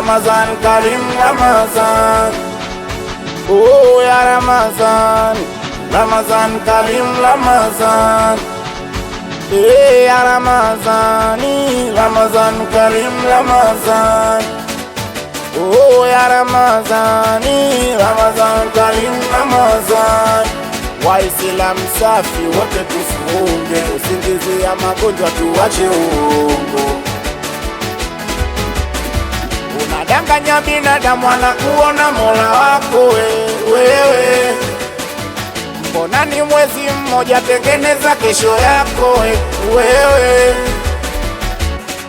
Ramazan Karim Ramazan. Oh ya Ramazan, Ramazan Karim Ramazan. Ya Ramazani, Ramazan Karim Ramazan. Oh ya Ramazani, Ramazan Karim Ramazan. Waislamu safi wote tufunge, usingizi ya magonjwa tuwache uongo. Unadanganya binadamu anakuona Mola wako wewe. Mbona ni mwezi mmoja, tengeneza kesho yako wewe.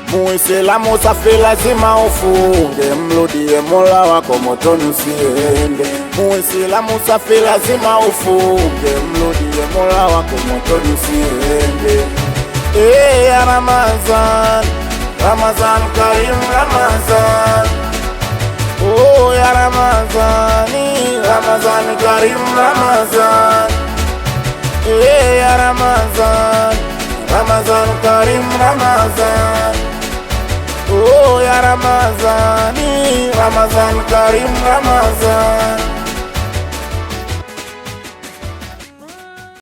Muislamu safi lazima ufunge, mrudie Mola wako motoni usiende. Muislamu safi lazima ufunge, mrudie Mola wako motoni usiende. Ya Ramazan, Ramazan Karim Ramazan. Oh ya Ramazani, Ramazan Karim Ramazan. Ya Ramazan, Ramazan Karim Ramazan. Oh ya Ramazani, Ramazan Karim Ramazan.